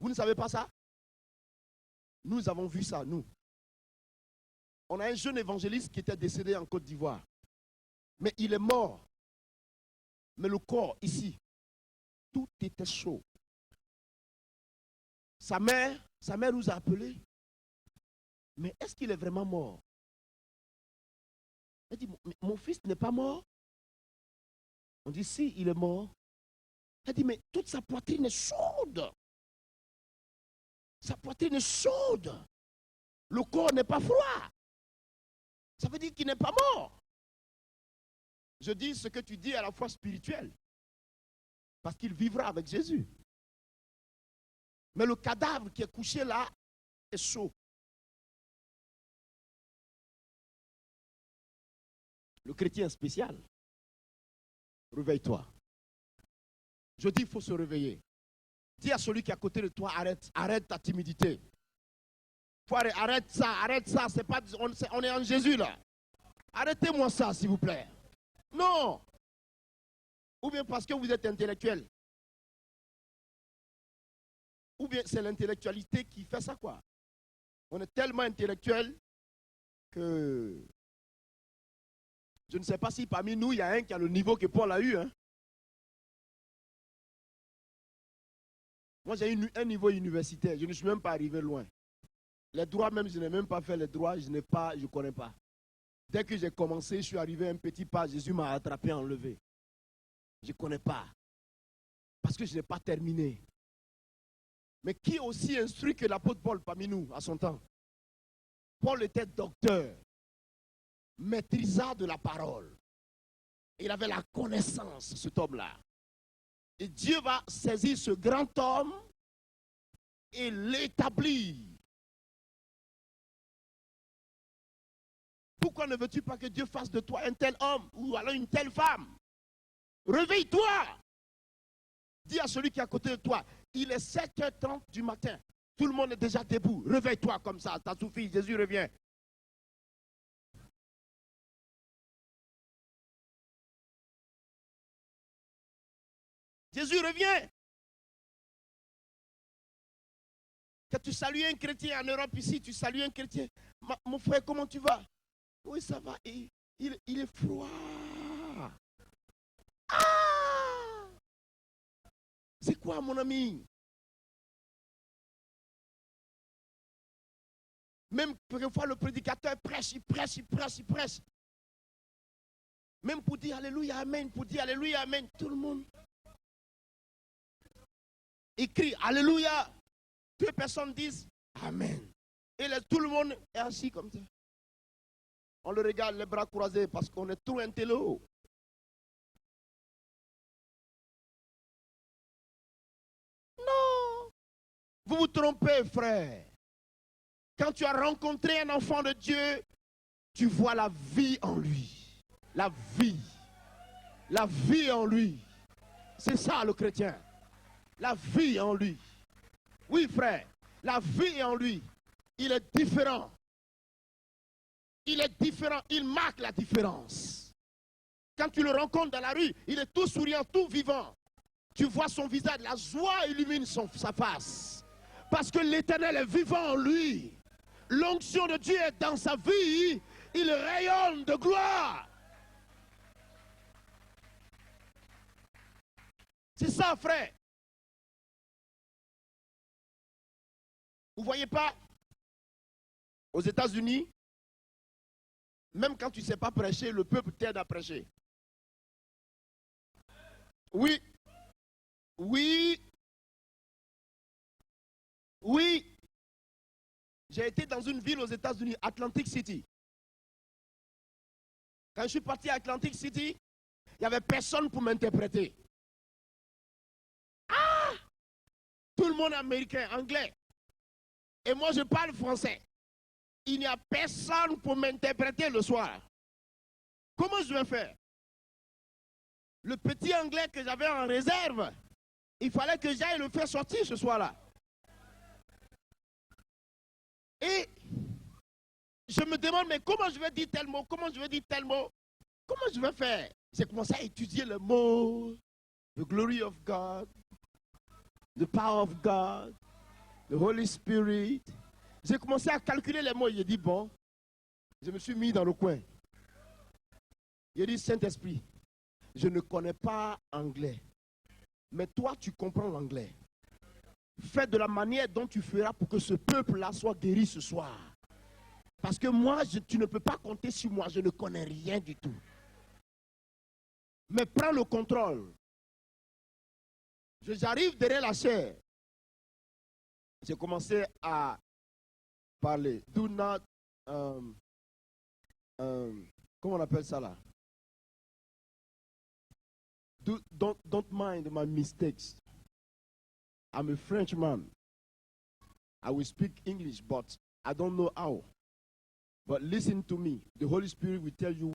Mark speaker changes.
Speaker 1: Vous ne savez pas ça? Nous avons vu ça, nous. On a un jeune évangéliste qui était décédé en Côte d'Ivoire. Mais il est mort. Mais le corps, ici, tout était chaud. Sa mère nous a appelés. Mais est-ce qu'il est vraiment mort? Elle dit, mon fils n'est pas mort. On dit, si, il est mort. Elle dit, mais toute sa poitrine est chaude. Sa poitrine est chaude. Le corps n'est pas froid. Ça veut dire qu'il n'est pas mort. Je dis ce que tu dis à la fois spirituel. Parce qu'il vivra avec Jésus. Mais le cadavre qui est couché là est chaud. Le chrétien spécial. Réveille-toi. Je dis, il faut se réveiller. Dis à celui qui est à côté de toi, arrête ta timidité. Arrête ça, c'est pas, on est en Jésus là. Arrêtez-moi ça, s'il vous plaît. Non. Ou bien parce que vous êtes intellectuel. Ou bien c'est l'intellectualité qui fait ça, quoi. On est tellement intellectuel que je ne sais pas si parmi nous, il y a un qui a le niveau que Paul a eu. Hein. Moi, j'ai un niveau universitaire. Je ne suis même pas arrivé loin. Les droits, même, je n'ai même pas fait les droits. Je ne connais pas. Dès que j'ai commencé, je suis arrivé un petit pas. Jésus m'a attrapé, enlevé. Je ne connais pas. Parce que je n'ai pas terminé. Mais qui est aussi instruit que l'apôtre Paul parmi nous, à son temps? Paul était docteur, maîtrisard de la parole. Il avait la connaissance, cet homme-là. Et Dieu va saisir ce grand homme et l'établir. Pourquoi ne veux-tu pas que Dieu fasse de toi un tel homme ou alors une telle femme? Réveille-toi. Dis à celui qui est à côté de toi, il est 7h30 du matin. Tout le monde est déjà debout. Réveille-toi comme ça, t'as suffi, Jésus revient. Jésus revient. Quand tu salues un chrétien en Europe ici, tu salues un chrétien. Mon frère, comment tu vas? Oui, ça va. Il est froid. Ah! C'est quoi, mon ami? Même parfois, le prédicateur prêche, il prêche. Même pour dire Alléluia, Amen, tout le monde écrit Alléluia. Toutes les personnes disent Amen. Et tout le monde est assis comme ça. On le regarde les bras croisés parce qu'on est trop intello. Non. Vous vous trompez, frère. Quand tu as rencontré un enfant de Dieu, tu vois la vie en lui. La vie. La vie en lui. C'est ça le chrétien. La vie en lui. Oui, frère. La vie en lui. Il est différent. Il est différent. Il marque la différence. Quand tu le rencontres dans la rue, il est tout souriant, tout vivant. Tu vois son visage, la joie illumine sa face. Parce que l'Éternel est vivant en lui. L'onction de Dieu est dans sa vie. Il rayonne de gloire. C'est ça, frère. Vous ne voyez pas? Aux États-Unis, même quand tu ne sais pas prêcher, le peuple t'aide à prêcher. Oui. Oui. Oui. J'ai été dans une ville aux États-Unis, Atlantic City. Quand je suis parti à Atlantic City, il n'y avait personne pour m'interpréter. Ah! Tout le monde est américain, anglais. Et moi, je parle français. Il n'y a personne pour m'interpréter le soir. Comment je vais faire? Le petit anglais que j'avais en réserve, il fallait que j'aille le faire sortir ce soir-là. Et je me demande, mais comment je vais dire tel mot? Comment je vais dire tel mot? Comment je vais faire? J'ai commencé à étudier le mot, the glory of God, the power of God. The Holy Spirit. J'ai commencé à calculer les mots. J'ai dit, bon, je me suis mis dans le coin. J'ai dit, Saint-Esprit, je ne connais pas anglais. Mais toi, tu comprends l'anglais. Fais de la manière dont tu feras pour que ce peuple-là soit guéri ce soir. Parce que moi, tu ne peux pas compter sur moi. Je ne connais rien du tout. Mais prends le contrôle. J'arrive derrière la chair. J'ai commencé à parler. Do not, comment on appelle ça là? Don't mind my mistakes. I'm a Frenchman. I will speak English, but I don't know how. But listen to me. The Holy Spirit will tell you